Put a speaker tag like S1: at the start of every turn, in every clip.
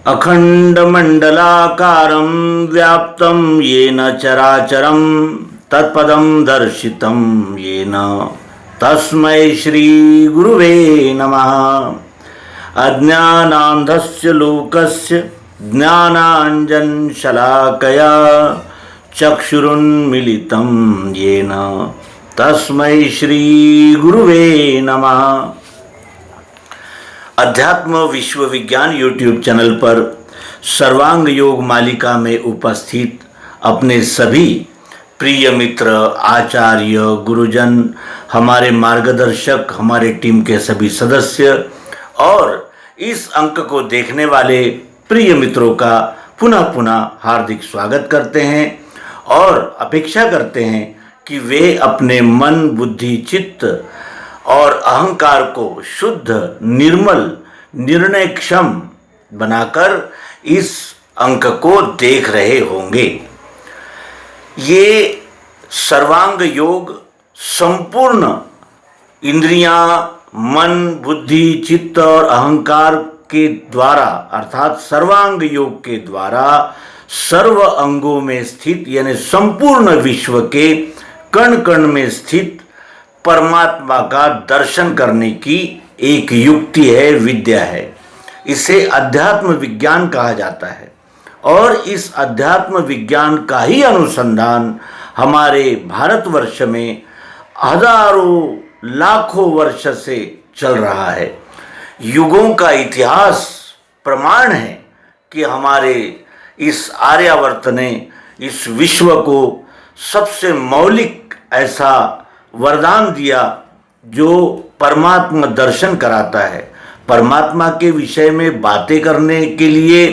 S1: अखंडमंडलाकारं व्याप्तं येन चराचरं तत्पदं दर्शितं येन तस्मै श्री गुरुवे नमः। अज्ञानान्धस्य लोकस्य ज्ञानाञ्जनशलाकया चक्षुरुन्मीलितं येन तस्मै श्री गुरुवे नमः। अध्यात्म विश्व विज्ञान यूट्यूब चैनल पर सर्वांग योग मालिका में उपस्थित अपने सभी प्रिय मित्र, आचार्य, गुरुजन, हमारे मार्गदर्शक, हमारे टीम के सभी सदस्य और इस अंक को देखने वाले प्रिय मित्रों का पुनः पुनः हार्दिक स्वागत करते हैं और अपेक्षा करते हैं कि वे अपने मन, बुद्धि, चित्त और अहंकार को शुद्ध, निर्मल, निर्णयक्षम बनाकर इस अंक को देख रहे होंगे। ये सर्वांग योग संपूर्ण इंद्रियां, मन, बुद्धि, चित्त और अहंकार के द्वारा अर्थात सर्वांग योग के द्वारा सर्व अंगों में स्थित यानी संपूर्ण विश्व के कण कण में स्थित परमात्मा का दर्शन करने की एक युक्ति है, विद्या है। इसे अध्यात्म विज्ञान कहा जाता है और इस अध्यात्म विज्ञान का ही अनुसंधान हमारे भारतवर्ष में हजारों लाखों वर्ष से चल रहा है। युगों का इतिहास प्रमाण है कि हमारे इस आर्यावर्त ने इस विश्व को सबसे मौलिक ऐसा वरदान दिया जो परमात्मा दर्शन कराता है। परमात्मा के विषय में बातें करने के लिए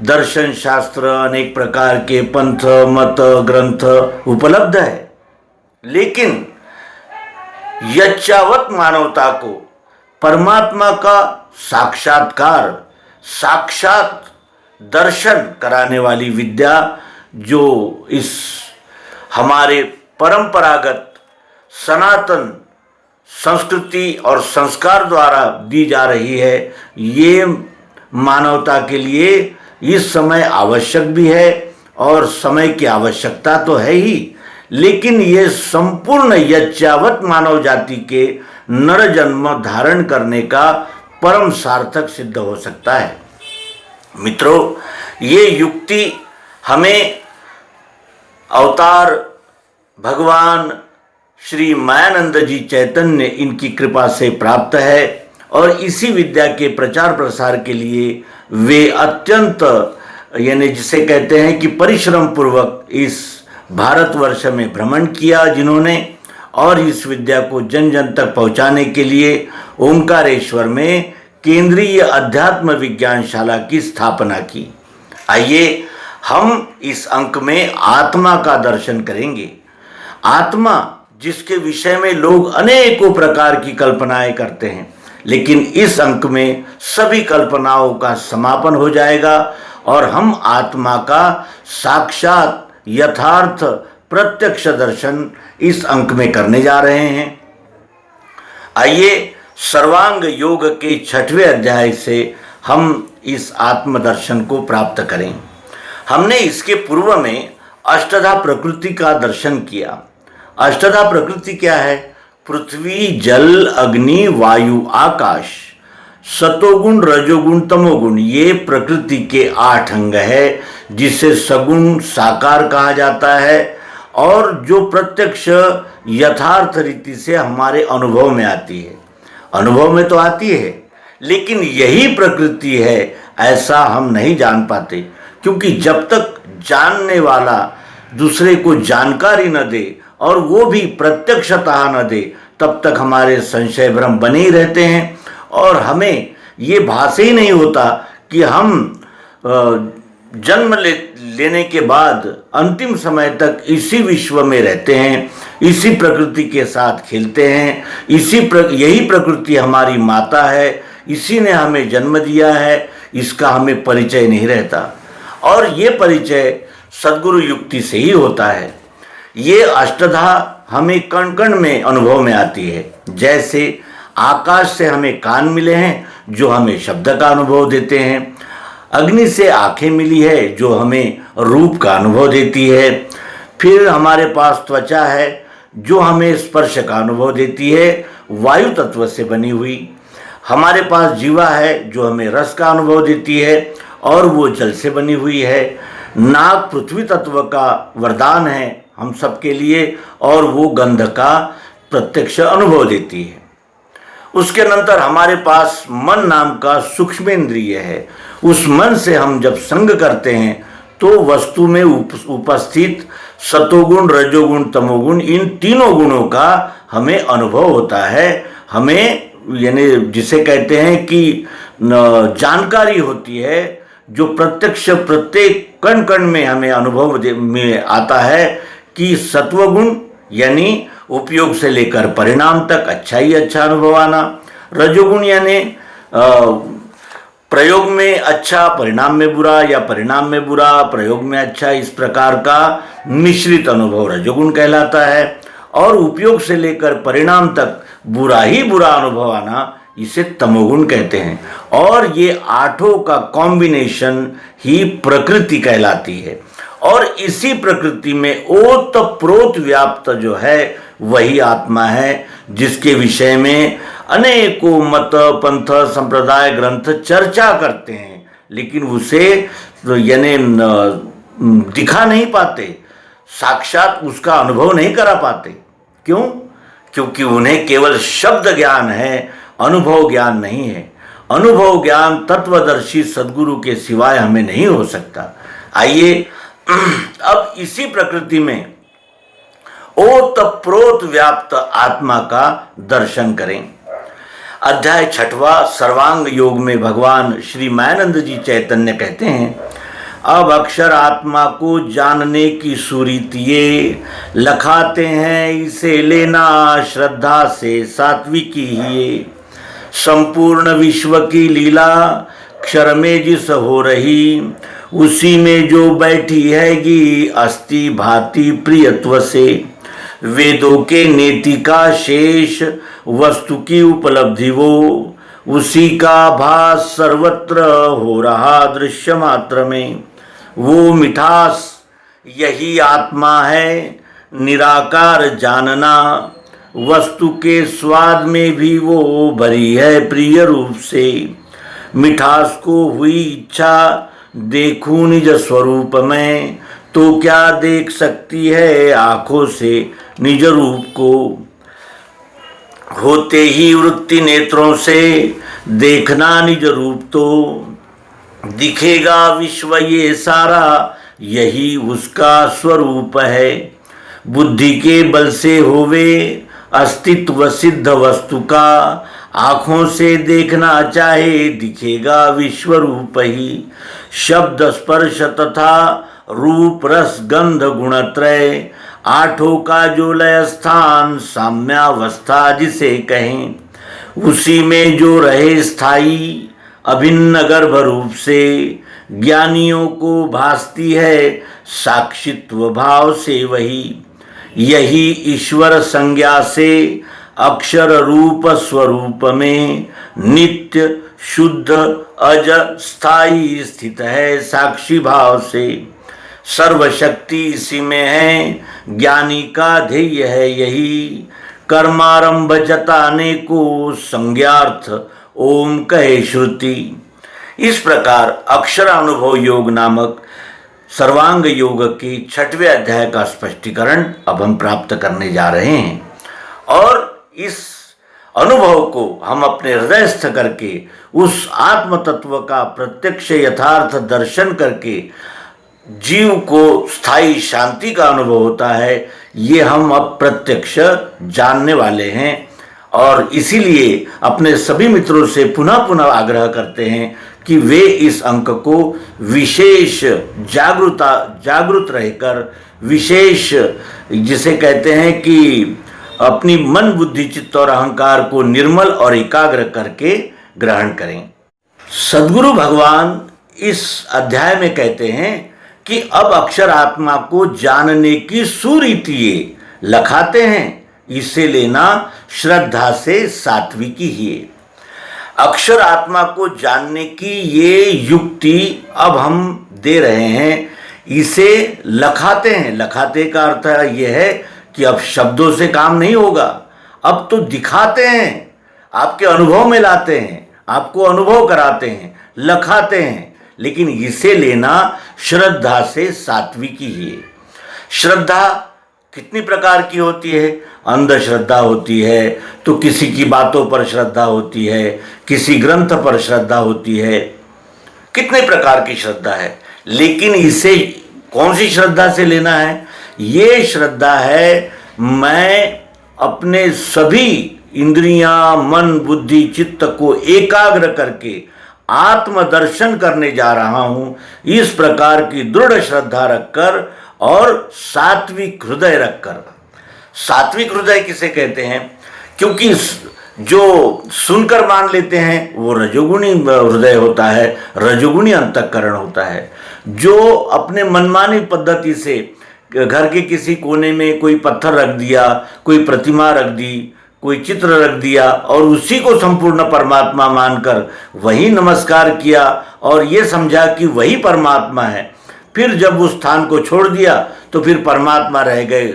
S1: दर्शन शास्त्र, अनेक प्रकार के पंथ, मत, ग्रंथ उपलब्ध है, लेकिन यच्चावत मानवता को परमात्मा का साक्षात्कार, साक्षात दर्शन कराने वाली विद्या जो इस हमारे परंपरागत सनातन संस्कृति और संस्कार द्वारा दी जा रही है, ये मानवता के लिए इस समय आवश्यक भी है और समय की आवश्यकता तो है ही, लेकिन ये संपूर्ण यच्चावत मानव जाति के नर जन्म धारण करने का परम सार्थक सिद्ध हो सकता है। मित्रों, ये युक्ति हमें अवतार भगवान श्री मायानंद जी चैतन्य इनकी कृपा से प्राप्त है और इसी विद्या के प्रचार प्रसार के लिए वे अत्यंत यानी जिसे कहते हैं कि परिश्रम पूर्वक इस भारतवर्ष में भ्रमण किया जिन्होंने, और इस विद्या को जन जन तक पहुंचाने के लिए ओंकारेश्वर में केंद्रीय अध्यात्म विज्ञानशाला की स्थापना की। आइए हम इस अंक में आत्मा का दर्शन करेंगे। आत्मा जिसके विषय में लोग अनेकों प्रकार की कल्पनाएं करते हैं, लेकिन इस अंक में सभी कल्पनाओं का समापन हो जाएगा और हम आत्मा का साक्षात यथार्थ प्रत्यक्ष दर्शन इस अंक में करने जा रहे हैं। आइए सर्वांग योग के 6वें अध्याय से हम इस आत्मदर्शन को प्राप्त करें। हमने इसके पूर्व में अष्टधा प्रकृति का दर्शन किया। अष्टधा प्रकृति क्या है? पृथ्वी, जल, अग्नि, वायु, आकाश, सतोगुण, रजोगुण, तमोगुण, ये प्रकृति के 8 अंग है, जिसे सगुण साकार कहा जाता है और जो प्रत्यक्ष यथार्थ रीति से हमारे अनुभव में आती है। अनुभव में तो आती है, लेकिन यही प्रकृति है ऐसा हम नहीं जान पाते, क्योंकि जब तक जानने वाला दूसरे को जानकारी न दे और वो भी प्रत्यक्षतः न दे, तब तक हमारे संशय भ्रम बने ही रहते हैं और हमें ये भास ही नहीं होता कि हम जन्म लेने के बाद अंतिम समय तक इसी विश्व में रहते हैं, इसी प्रकृति के साथ खेलते हैं, यही प्रकृति हमारी माता है, इसी ने हमें जन्म दिया है, इसका हमें परिचय नहीं रहता। और ये परिचय सद्गुरु युक्ति से ही होता है। ये अष्टधा हमें कण कण में अनुभव में आती है। जैसे आकाश से हमें कान मिले हैं जो हमें शब्द का अनुभव देते हैं, अग्नि से आंखें मिली है जो हमें रूप का अनुभव देती है। फिर हमारे पास त्वचा है जो हमें स्पर्श का अनुभव देती है, वायु तत्व से बनी हुई। हमारे पास जीवा है जो हमें रस का अनुभव देती है और वो जल से बनी हुई है। नाक पृथ्वी तत्व का वरदान है हम सबके लिए और वो गंध का प्रत्यक्ष अनुभव देती है। उसके नंतर हमारे पास मन नाम का सूक्ष्मेंद्रिय है। उस मन से हम जब संग करते हैं तो वस्तु में उपस्थित सतोगुण, रजोगुण, तमोगुण, इन तीनों गुणों का हमें अनुभव होता है। हमें यानी जिसे कहते हैं कि जानकारी होती है, जो प्रत्यक्ष प्रत्येक कण कण में हमें अनुभव में आता है कि सत्वगुण यानी उपयोग से लेकर परिणाम तक अच्छा ही अच्छा अनुभव आना, रजोगुण यानी प्रयोग में अच्छा परिणाम में बुरा या परिणाम में बुरा प्रयोग में अच्छा, इस प्रकार का मिश्रित अनुभव रजोगुण कहलाता है। और उपयोग से लेकर परिणाम तक बुरा ही बुरा अनुभव आना, इसे तमोगुण कहते हैं। और ये आठों का कॉम्बिनेशन ही प्रकृति कहलाती है। और इसी प्रकृति में ओतप्रोत व्याप्त जो है वही आत्मा है, जिसके विषय में अनेकों मत, पंथ, संप्रदाय, ग्रंथ चर्चा करते हैं, लेकिन उसे यानी दिखा नहीं पाते, साक्षात उसका अनुभव नहीं करा पाते। क्यों? क्योंकि उन्हें केवल शब्द ज्ञान है, अनुभव ज्ञान नहीं है। अनुभव ज्ञान तत्वदर्शी सद्गुरु के सिवाय हमें नहीं हो सकता। आइए अब इसी प्रकृति में ओतप्रोत व्याप्त आत्मा का दर्शन करें। अध्याय 6वां सर्वांग योग में भगवान श्री मायानंद जी चैतन्य कहते हैं, अब अक्षर आत्मा को जानने की सुरीति ये लखाते हैं, इसे लेना श्रद्धा से सात्विकी ही। संपूर्ण विश्व की लीला क्षर में जिस हो रही, उसी में जो बैठी हैगी अस्ति भांति प्रियत्व से। वेदों के नेति का शेष वस्तु की उपलब्धि वो, उसी का भास सर्वत्र हो रहा दृश्य मात्र में। वो मिठास यही आत्मा है निराकार जानना, वस्तु के स्वाद में भी वो भरी है प्रिय रूप से। मिठास को हुई इच्छा देखूं निज स्वरूप में, तो क्या देख सकती है आंखों से निज रूप को। होते ही वृत्ति नेत्रों से देखना निज रूप, तो दिखेगा विश्व ये सारा, यही उसका स्वरूप है। बुद्धि के बल से होवे अस्तित्व सिद्ध वस्तु का, आँखों से देखना चाहे दिखेगा विश्व रूप ही। शब्द स्पर्श तथा रूप रस गंध गुणत्रय, आठों का जो लय स्थान साम्यावस्था जिसे कहें। उसी में जो रहे स्थायी अभिन्न गर्भ रूप से, ज्ञानियों को भासती है साक्षित्व भाव से वही। यही ईश्वर संज्ञा से अक्षर रूप स्वरूप में, नित्य शुद्ध अज स्थायी स्थित है साक्षी भाव से। सर्वशक्ति इसी में है, ज्ञानी का ध्येय है यही। कर्मारंभ जताने को संज्ञार्थ ओम कहे श्रुति। इस प्रकार अक्षरानुभव योग नामक सर्वांग योग के 6वें अध्याय का स्पष्टीकरण अब हम प्राप्त करने जा रहे हैं। और इस अनुभव को हम अपने हृदयस्थ करके उस आत्म तत्व का प्रत्यक्ष यथार्थ दर्शन करके जीव को स्थायी शांति का अनुभव होता है, ये हम अब प्रत्यक्ष जानने वाले हैं। और इसीलिए अपने सभी मित्रों से पुनः पुनः आग्रह करते हैं कि वे इस अंक को विशेष जागृत रहकर, विशेष जिसे कहते हैं कि अपनी मन बुद्धि चित्त और अहंकार को निर्मल और एकाग्र करके ग्रहण करें। सद्गुरु भगवान इस अध्याय में कहते हैं कि अब अक्षर आत्मा को जानने की सुरीति ये लखाते हैं, इसे लेना श्रद्धा से सात्विकी ही। अक्षर आत्मा को जानने की ये युक्ति अब हम दे रहे हैं, इसे लखाते हैं। लखाते का अर्थ यह है कि अब शब्दों से काम नहीं होगा, अब तो दिखाते हैं, आपके अनुभव में लाते हैं, आपको अनुभव कराते हैं, लखाते हैं। लेकिन इसे लेना श्रद्धा से सात्विकी ही है। श्रद्धा कितनी प्रकार की होती है? अंधश्रद्धा होती है, तो किसी की बातों पर श्रद्धा होती है, किसी ग्रंथ पर श्रद्धा होती है, कितने प्रकार की श्रद्धा है। लेकिन इसे कौन सी श्रद्धा से लेना है? ये श्रद्धा है, मैं अपने सभी इंद्रियां, मन, बुद्धि, चित्त को एकाग्र करके आत्मदर्शन करने जा रहा हूं, इस प्रकार की दृढ़ श्रद्धा रखकर और सात्विक हृदय रखकर। सात्विक हृदय किसे कहते हैं? क्योंकि जो सुनकर मान लेते हैं वो रजोगुणी हृदय होता है, रजोगुणी अंतःकरण होता है। जो अपने मनमानी पद्धति से घर के किसी कोने में कोई पत्थर रख दिया, कोई प्रतिमा रख दी, कोई चित्र रख दिया और उसी को संपूर्ण परमात्मा मानकर वही नमस्कार किया और ये समझा कि वही परमात्मा है, फिर जब उस स्थान को छोड़ दिया तो फिर परमात्मा रह गए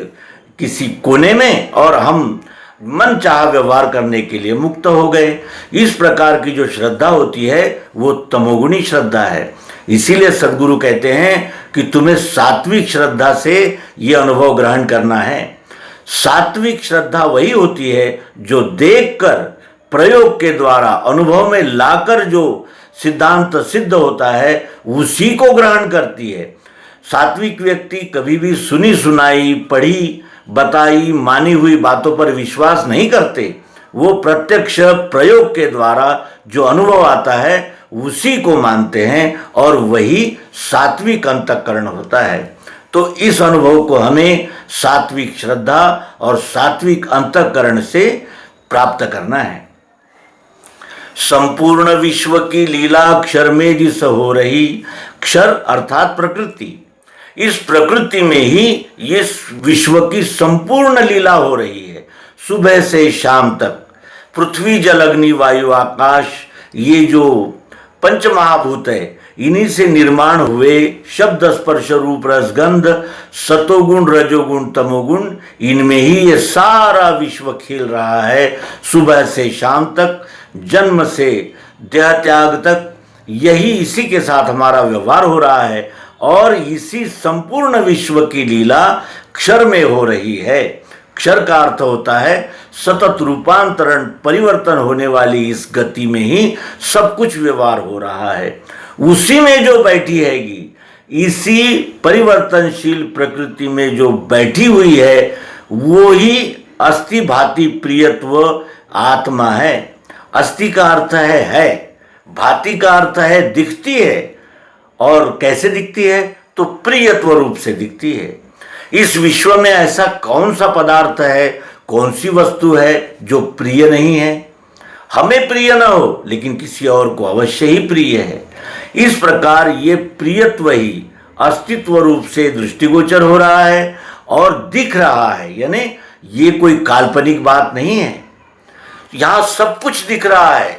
S1: किसी कोने में और हम मन चाह व्यवहार करने के लिए मुक्त हो गए। इस प्रकार की जो श्रद्धा होती है वो तमोगुणी श्रद्धा है। इसीलिए सद्गुरु कहते हैं कि तुम्हें सात्विक श्रद्धा से ये अनुभव ग्रहण करना है। सात्विक श्रद्धा वही होती है जो देखकर, प्रयोग के द्वारा, अनुभव में लाकर जो सिद्धांत सिद्ध होता है उसी को ग्रहण करती है। सात्विक व्यक्ति कभी भी सुनी सुनाई, पढ़ी बताई, मानी हुई बातों पर विश्वास नहीं करते। वो प्रत्यक्ष प्रयोग के द्वारा जो अनुभव आता है उसी को मानते हैं और वही सात्विक अंतःकरण होता है। तो इस अनुभव को हमें सात्विक श्रद्धा और सात्विक अंतःकरण से प्राप्त करना है। संपूर्ण विश्व की लीला अक्षर में जिस हो रही, क्षर अर्थात प्रकृति, इस प्रकृति में ही ये विश्व की संपूर्ण लीला हो रही है। सुबह से शाम तक पृथ्वी, जल, अग्नि, वायु, आकाश, ये जो पंच महाभूत है, इन्हीं से निर्माण हुए शब्द, स्पर्श, रूप, रस, गंध, सतोगुण, रजोगुण, तमोगुण, इनमें ही ये सारा विश्व खेल रहा है। सुबह से शाम तक, जन्म से देह त्याग तक, यही इसी के साथ हमारा व्यवहार हो रहा है और इसी संपूर्ण विश्व की लीला क्षर में हो रही है। क्षर का अर्थ होता है सतत रूपांतरण, परिवर्तन होने वाली इस गति में ही सब कुछ व्यवहार हो रहा है। उसी में जो बैठी हैगी, इसी परिवर्तनशील प्रकृति में जो बैठी हुई है, वो ही अस्थि भाति प्रियत्व आत्मा है। अस्थि का अर्थ है, भाति का अर्थ है दिखती है। और कैसे दिखती है? तो प्रियत्व रूप से दिखती है। इस विश्व में ऐसा कौन सा पदार्थ है, कौन सी वस्तु है जो प्रिय नहीं है? हमें प्रिय न हो लेकिन किसी और को अवश्य ही प्रिय है। इस प्रकार ये प्रियत्व ही अस्तित्व रूप से दृष्टिगोचर हो रहा है और दिख रहा है। यानी ये कोई काल्पनिक बात नहीं है, यहां सब कुछ दिख रहा है।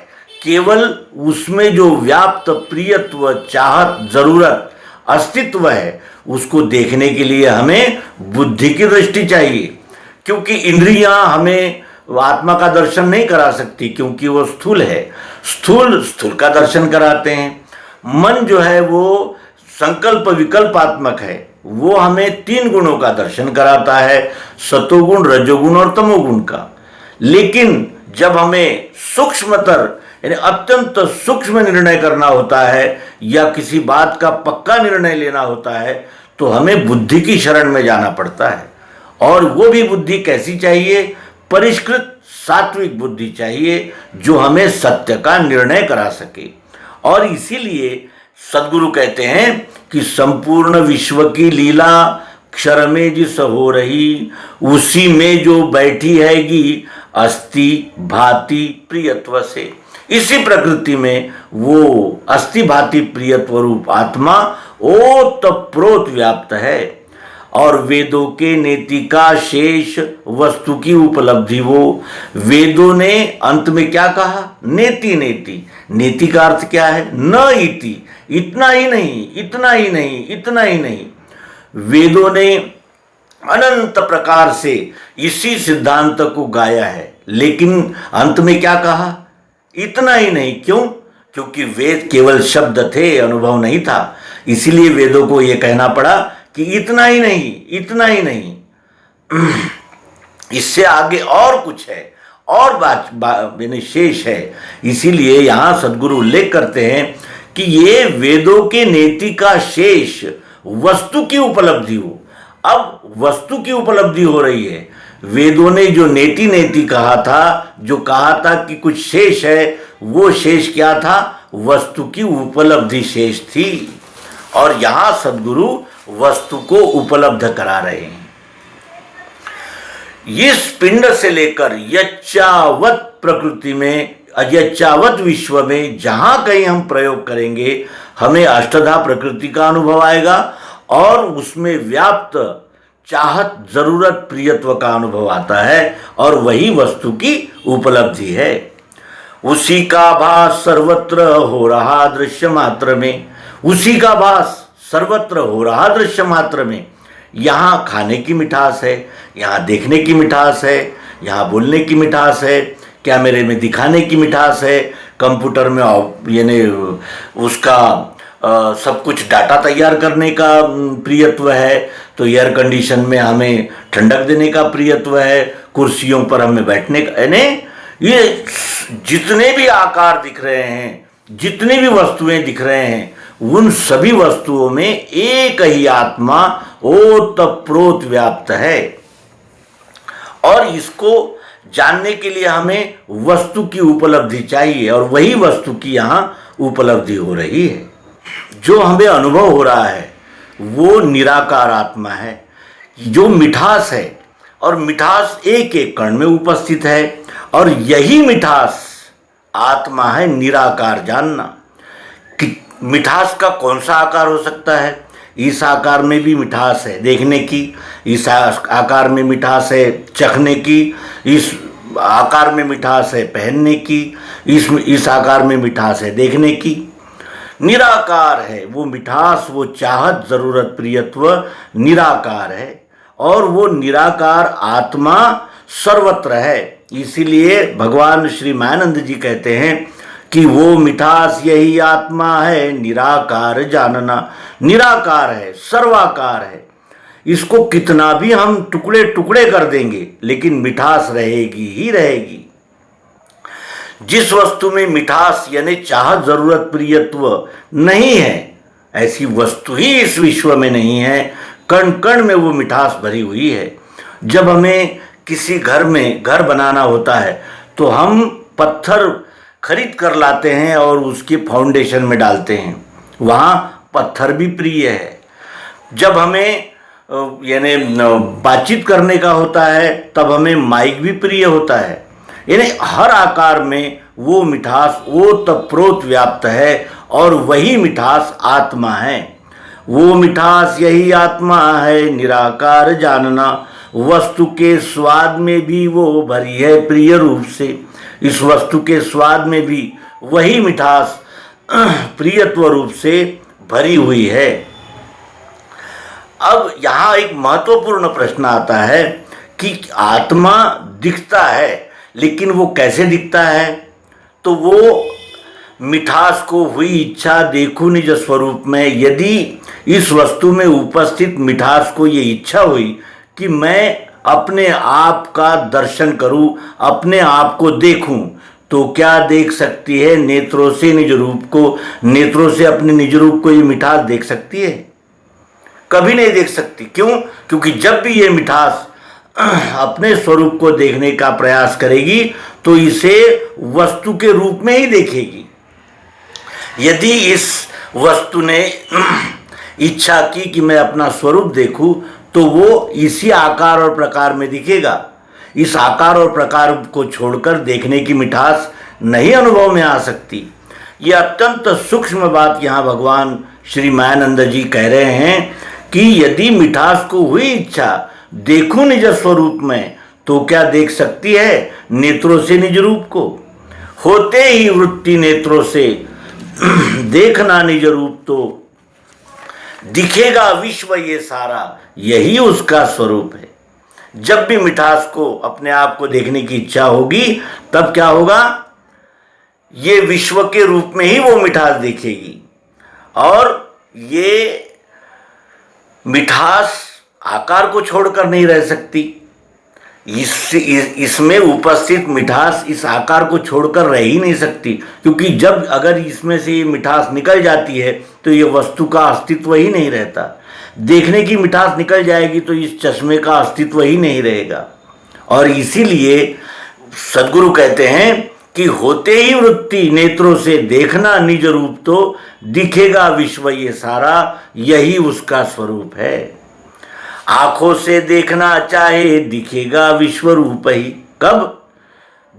S1: केवल उसमें जो व्याप्त प्रियत्व, चाहत, जरूरत, अस्तित्व है, उसको देखने के लिए हमें बुद्धि की दृष्टि चाहिए। क्योंकि इंद्रियां हमें आत्मा का दर्शन नहीं करा सकती, क्योंकि वो स्थूल है। स्थूल का दर्शन कराते हैं। मन जो है वो संकल्प विकल्पात्मक है, वो हमें 3 गुणों का दर्शन कराता है, सतोगुण, रजोगुण और तमोगुण का। लेकिन जब हमें सूक्ष्मतर यानी अत्यंत सूक्ष्म निर्णय करना होता है या किसी बात का पक्का निर्णय लेना होता है, तो हमें बुद्धि की शरण में जाना पड़ता है। और वो भी बुद्धि कैसी चाहिए? परिष्कृत सात्विक बुद्धि चाहिए, जो हमें सत्य का निर्णय करा सके। और इसीलिए सद्गुरु कहते हैं कि संपूर्ण विश्व की लीला क्षर में जिस हो रही, उसी में जो बैठी हैगी अस्थि भाति प्रियत्व से। इसी प्रकृति में वो अस्थि भाति प्रियत्व रूप आत्मा ओतप्रोत व्याप्त है। और वेदों के नेति का शेष वस्तु की उपलब्धि वो। वेदों ने अंत में क्या कहा? नेति नेति। नेति का अर्थ क्या है? न इति, इतना ही नहीं, इतना ही नहीं, इतना ही नहीं। वेदों ने अनंत प्रकार से इसी सिद्धांत को गाया है, लेकिन अंत में क्या कहा? इतना ही नहीं। क्यों? क्योंकि वेद केवल शब्द थे, अनुभव नहीं था। इसीलिए वेदों को यह कहना पड़ा कि इतना ही नहीं, इतना ही नहीं, इससे आगे और कुछ है, और बात यानी शेष है। इसीलिए यहां सद्गुरु उल्लेख करते हैं कि ये वेदों के नेति का शेष वस्तु की उपलब्धि हो। अब वस्तु की उपलब्धि हो रही है। वेदों ने जो नेति नेति कहा था, जो कहा था कि कुछ शेष है, वो शेष क्या था? वस्तु की उपलब्धि शेष थी। और यहां सद्गुरु वस्तु को उपलब्ध करा रहे हैं। इस पिंड से लेकर यच्चावत प्रकृति में, यच्चावत विश्व में जहां कहीं हम प्रयोग करेंगे, हमें अष्टधा प्रकृति का अनुभव आएगा और उसमें व्याप्त चाहत, जरूरत, प्रियत्व का अनुभव आता है, और वही वस्तु की उपलब्धि है। उसी का भास सर्वत्र हो रहा दृश्य मात्र में। उसी का भास सर्वत्र हो रहा दृश्य मात्र में। यहाँ खाने की मिठास है, यहाँ देखने की मिठास है, यहाँ बोलने की मिठास है, कैमरे में दिखाने की मिठास है, कंप्यूटर में यानी उसका सब कुछ डाटा तैयार करने का प्रियत्व है, तो एयर कंडीशन में हमें ठंडक देने का प्रियत्व है, कुर्सियों पर हमें बैठने का, यानी ये जितने भी आकार दिख रहे हैं, जितनी भी वस्तुएं दिख रहे हैं, उन सभी वस्तुओं में एक ही आत्मा ओतप्रोत व्याप्त है। और इसको जानने के लिए हमें वस्तु की उपलब्धि चाहिए, और वही वस्तु की यहाँ उपलब्धि हो रही है। जो हमें अनुभव हो रहा है वो निराकार आत्मा है, जो मिठास है, और मिठास एक एक कण में उपस्थित है, और यही मिठास आत्मा है निराकार जानना। कि मिठास का कौन सा आकार हो सकता है? इस आकार में भी मिठास है देखने की, इस आकार में मिठास है चखने की, इस आकार में मिठास है पहनने की, इस आकार में मिठास है देखने की। निराकार है वो मिठास, वो चाहत, जरूरत, प्रियत्व निराकार है, और वो निराकार आत्मा सर्वत्र है। इसीलिए भगवान श्री मायानंद जी कहते हैं कि वो मिठास यही आत्मा है निराकार जानना। निराकार है, सर्वाकार है। इसको कितना भी हम टुकड़े टुकड़े कर देंगे, लेकिन मिठास रहेगी ही रहेगी। जिस वस्तु में मिठास यानी चाहत, जरूरत, प्रियत्व नहीं है, ऐसी वस्तु ही इस विश्व में नहीं है। कण कण में वो मिठास भरी हुई है। जब हमें किसी घर में घर बनाना होता है तो हम पत्थर खरीद कर लाते हैं और उसके फाउंडेशन में डालते हैं, वहाँ पत्थर भी प्रिय है। जब हमें यानी बातचीत करने का होता है तब हमें माइक भी प्रिय होता है। यानी हर आकार में वो मिठास ओतप्रोत व्याप्त है, और वही मिठास आत्मा है। वो मिठास यही आत्मा है निराकार जानना। वस्तु के स्वाद में भी वो भरी है प्रिय रूप से। इस वस्तु के स्वाद में भी वही मिठास प्रियत्व रूप से भरी हुई है। अब यहाँ एक महत्वपूर्ण प्रश्न आता है कि आत्मा दिखता है, लेकिन वो कैसे दिखता है? तो वो मिठास को हुई इच्छा देखूं निज स्वरूप में। यदि इस वस्तु में उपस्थित मिठास को ये इच्छा हुई कि मैं अपने आप का दर्शन करूं, अपने आप को देखूं, तो क्या देख सकती है? नेत्रों से निज रूप को, नेत्रों से अपने निज रूप को ये मिठास देख सकती है? कभी नहीं देख सकती। क्यों? क्योंकि जब भी ये मिठास अपने स्वरूप को देखने का प्रयास करेगी तो इसे वस्तु के रूप में ही देखेगी। यदि इस वस्तु ने इच्छा की कि मैं अपना स्वरूप देखूं, तो वो इसी आकार और प्रकार में दिखेगा। इस आकार और प्रकार को छोड़कर देखने की मिठास नहीं अनुभव में आ सकती। ये अत्यंत सूक्ष्म बात यहाँ भगवान श्री मायानंद जी कह रहे हैं कि यदि मिठास को हुई इच्छा देखूं निज स्वरूप में, तो क्या देख सकती है नेत्रों से निज रूप को। होते ही वृत्ति नेत्रों से देखना निज रूप, तो दिखेगा विश्व ये सारा, यही उसका स्वरूप है। जब भी मिठास को, अपने आप को देखने की इच्छा होगी, तब क्या होगा, ये विश्व के रूप में ही वो मिठास दिखेगी। और ये मिठास आकार को छोड़कर नहीं रह सकती। इसमें उपस्थित मिठास इस आकार को छोड़कर रह ही नहीं सकती, क्योंकि जब अगर इसमें से ये मिठास निकल जाती है तो ये वस्तु का अस्तित्व ही नहीं रहता। देखने की मिठास निकल जाएगी तो इस चश्मे का अस्तित्व ही नहीं रहेगा। और इसीलिए सद्गुरु कहते हैं कि होते ही वृत्ति नेत्रों से देखना निज रूप, तो दिखेगा विश्व ये सारा, यही उसका स्वरूप है। आंखों से देखना चाहे दिखेगा विश्व रूप ही, कब,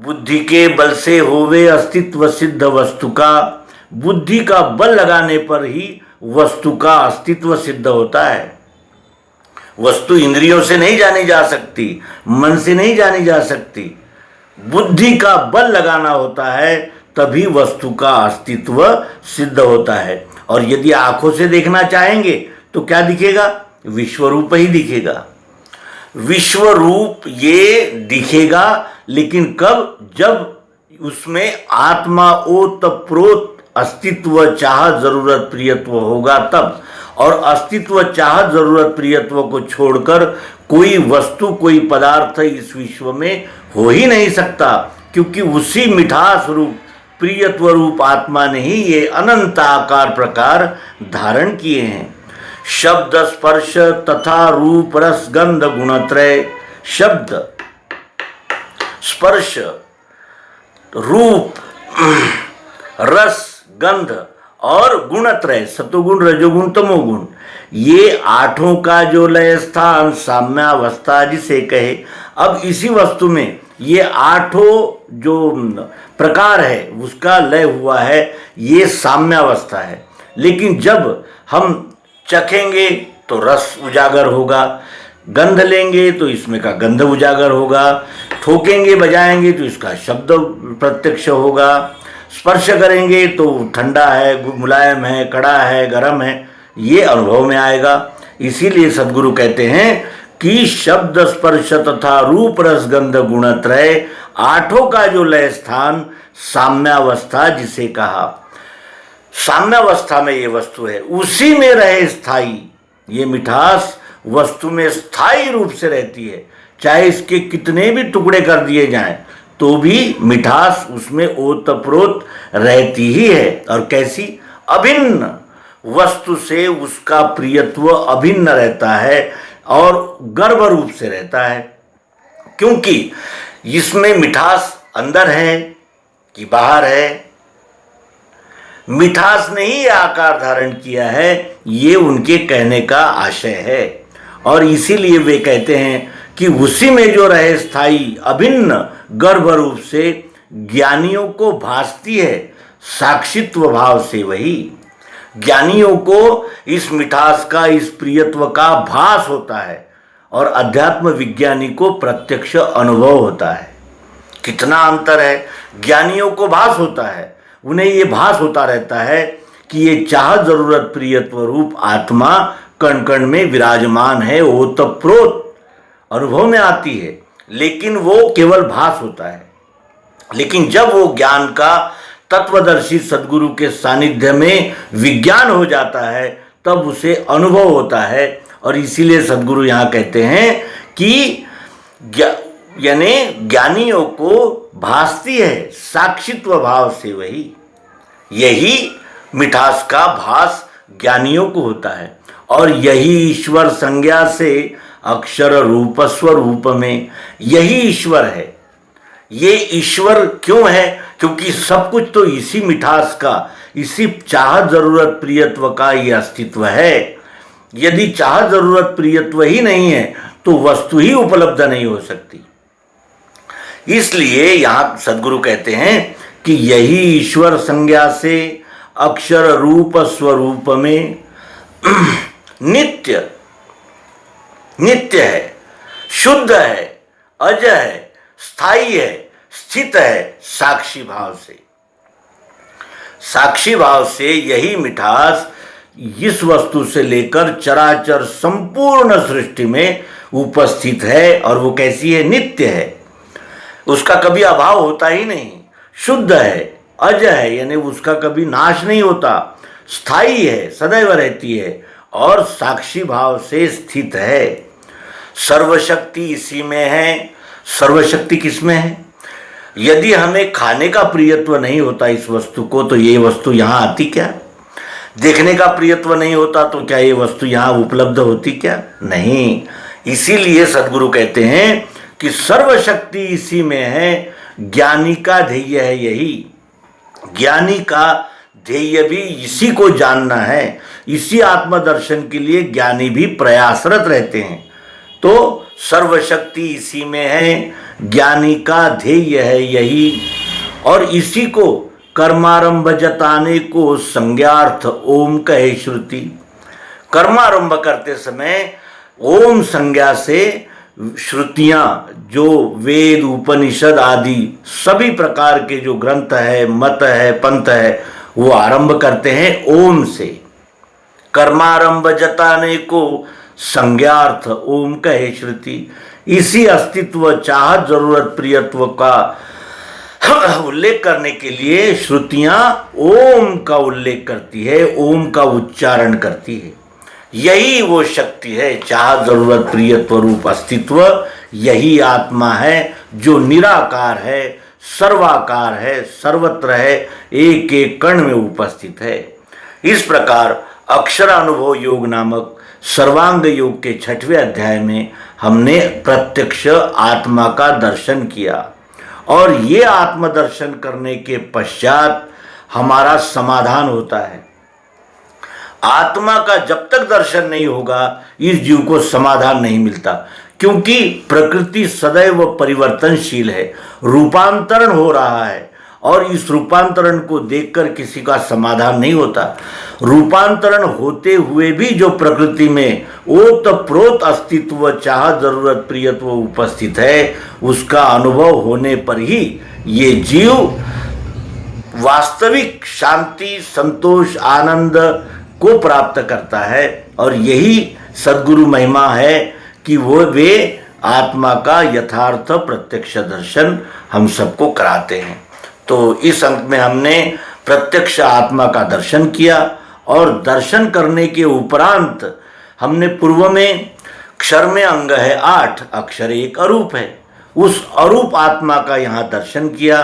S1: बुद्धि के बल से होवे अस्तित्व सिद्ध वस्तु का। बुद्धि का बल लगाने पर ही वस्तु का अस्तित्व सिद्ध होता है। वस्तु इंद्रियों से नहीं जानी जा सकती, मन से नहीं जानी जा सकती, बुद्धि का बल लगाना होता है, तभी वस्तु का अस्तित्व सिद्ध होता है। और यदि आंखों से देखना चाहेंगे तो क्या दिखेगा, विश्वरूप ही दिखेगा। विश्वरूप ये दिखेगा, लेकिन कब, जब उसमें आत्मा ओतप्रोत अस्तित्व चाह जरूरत प्रियत्व होगा तब। और अस्तित्व चाह जरूरत प्रियत्व को छोड़कर कोई वस्तु, कोई पदार्थ इस विश्व में हो ही नहीं सकता, क्योंकि उसी मिठास रूप प्रियत्व रूप आत्मा ने ही ये अनंत आकार प्रकार धारण किए हैं। शब्द स्पर्श तथा रूप रस गंध गुणत्रय। शब्द, स्पर्श, रूप, रस, गंध और गुणत्रय, सतोगुण रजोगुण तमोगुण, ये आठों का जो लय स्थान साम्यावस्था जिसे कहे। अब इसी वस्तु में ये आठों जो प्रकार है उसका लय हुआ है, ये साम्यावस्था है। लेकिन जब हम चखेंगे तो रस उजागर होगा, गंध लेंगे तो इसमें का गंध उजागर होगा, ठोकेंगे बजाएंगे तो इसका शब्द प्रत्यक्ष होगा, स्पर्श करेंगे तो ठंडा है, मुलायम है, कड़ा है, गर्म है, ये अनुभव में आएगा। इसीलिए सद्गुरु कहते हैं कि शब्द स्पर्श तथा रूप रस गंध गुणत्रय, आठों का जो लय स्थान साम्यावस्था जिसे कहा। साम्यावस्था में ये वस्तु है, उसी में रहे स्थाई। ये मिठास वस्तु में स्थायी रूप से रहती है, चाहे इसके कितने भी टुकड़े कर दिए जाएं तो भी मिठास उसमें ओतप्रोत रहती ही है। और कैसी, अभिन्न वस्तु से उसका प्रियत्व अभिन्न रहता है और गर्भ रूप से रहता है। क्योंकि इसमें मिठास अंदर है कि बाहर है, मिठास ने ही आकार धारण किया है, ये उनके कहने का आशय है। और इसीलिए वे कहते हैं कि उसी में जो रहे स्थायी अभिन्न गर्भ रूप से ज्ञानियों को भासती है साक्षित्व भाव से। वही ज्ञानियों को इस मिठास का, इस प्रियत्व का भास होता है और अध्यात्म विज्ञानी को प्रत्यक्ष अनुभव होता है। कितना अंतर है, ज्ञानियों को भास होता है, उन्हें ये भास होता रहता है कि ये चाह जरूरत प्रियत्व रूप आत्मा कण कण में विराजमान है, ओतप्रोत अनुभव में आती है, लेकिन वो केवल भास होता है। लेकिन जब वो ज्ञान का तत्वदर्शी सद्गुरु के सानिध्य में विज्ञान हो जाता है, तब उसे अनुभव होता है। और इसीलिए सद्गुरु यहाँ कहते हैं कि यानी ज्ञानियों को भासती है साक्षित्व भाव से। वही, यही मिठास का भास ज्ञानियों को होता है। और यही ईश्वर संज्ञा से अक्षर रूप स्वरूप में, यही ईश्वर है। ये ईश्वर क्यों है, क्योंकि सब कुछ तो इसी मिठास का, इसी चाह जरूरत प्रियत्व का ये अस्तित्व है। यदि चाह जरूरत प्रियत्व ही नहीं है तो वस्तु ही उपलब्ध नहीं हो सकती। इसलिए यहाँ सद्गुरु कहते हैं कि यही ईश्वर संज्ञा से अक्षर रूप स्वरूप में नित्य नित्य है, शुद्ध है, अजय है, स्थायी है, स्थित है साक्षी भाव से। साक्षी भाव से यही मिठास इस वस्तु से लेकर चराचर संपूर्ण सृष्टि में उपस्थित है। और वो कैसी है? नित्य है, उसका कभी अभाव होता ही नहीं, शुद्ध है, अजय है, यानी उसका कभी नाश नहीं होता, स्थायी है, सदैव रहती है, और साक्षी भाव से स्थित है। सर्वशक्ति इसी में है। सर्वशक्ति किसमें है? यदि हमें खाने का प्रियत्व नहीं होता इस वस्तु को, तो ये वस्तु यहाँ आती क्या? देखने का प्रियत्व नहीं होता तो क्या ये वस्तु यहाँ उपलब्ध होती क्या? नहीं। इसीलिए सद्गुरु कहते हैं कि सर्वशक्ति इसी में है, ज्ञानी का ध्येय है यही। ज्ञानी का ध्येय भी इसी को जानना है। इसी आत्मदर्शन के लिए ज्ञानी भी प्रयासरत रहते हैं। तो सर्वशक्ति इसी में है, ज्ञानी का ध्येय है यही, और इसी को कर्मारंभ जताने को संज्ञार्थ ओम कहे श्रुति। कर्मारंभ करते समय ओम संज्ञा से श्रुतियां, जो वेद उपनिषद आदि सभी प्रकार के जो ग्रंथ है, मत है, पंथ है, वो आरंभ करते हैं ओम से। कर्मारंभ जताने को संज्ञार्थ ओम कहे श्रुति। इसी अस्तित्व, चाहत, जरूरत, प्रियत्व का उल्लेख करने के लिए श्रुतियां ओम का उल्लेख करती है, ओम का उच्चारण करती है। यही वो शक्ति है, चाहत, जरूरत, प्रियत्व रूप अस्तित्व। यही आत्मा है जो निराकार है, सर्वाकार है, सर्वत्र है, एक एक कण में उपस्थित है। इस प्रकार अक्षरानुभव योग नामक सर्वांग योग के 6वें अध्याय में हमने प्रत्यक्ष आत्मा का दर्शन किया, और ये आत्मदर्शन करने के पश्चात हमारा समाधान होता है। आत्मा का जब तक दर्शन नहीं होगा इस जीव को समाधान नहीं मिलता, क्योंकि प्रकृति सदैव परिवर्तनशील है, रूपांतरण हो रहा है, और इस रूपांतरण को देखकर किसी का समाधान नहीं होता। रूपांतरण होते हुए भी जो प्रकृति में ओतप्रोत अस्तित्व, चाहत, जरूरत, प्रियत्व उपस्थित है, उसका अनुभव होने पर ही ये जीव वास्तविक शांति, संतोष, आनंद को प्राप्त करता है। और यही सद्गुरु महिमा है कि वे आत्मा का यथार्थ प्रत्यक्ष दर्शन हम सबको कराते हैं। तो इस अंक में हमने प्रत्यक्ष आत्मा का दर्शन किया, और दर्शन करने के उपरांत हमने पूर्व में क्षर में अंग है 8, अक्षर 1 अरूप है, उस अरूप आत्मा का यहाँ दर्शन किया।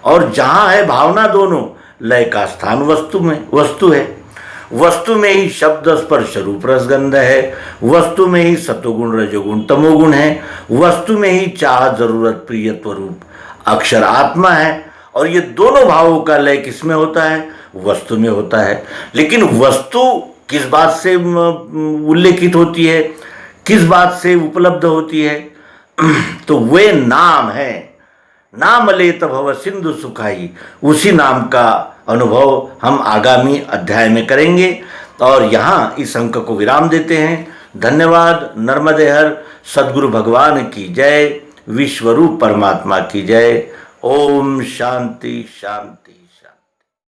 S1: और जहाँ है भावना दोनों, लय का स्थान वस्तु है। वस्तु में ही शब्द स्पर्श रूप रसगंध है, वस्तु में ही सतोगुण रजोगुण तमोगुण है, वस्तु में ही चाहत, जरूरत, प्रियत्व रूप अक्षर आत्मा है। और ये दोनों भावों का लय किसमें होता है? वस्तु में होता है। लेकिन वस्तु किस बात से उल्लेखित होती है, किस बात से उपलब्ध होती है? तो वे नाम है। नाम लेत भव सिंधु सुखाई, उसी नाम का अनुभव हम आगामी अध्याय में करेंगे। और यहाँ इस अंक को विराम देते हैं। धन्यवाद। नर्मदे हर सद्गुरु भगवान की जय, विश्वरूप परमात्मा की जय। ओम शांति शांति।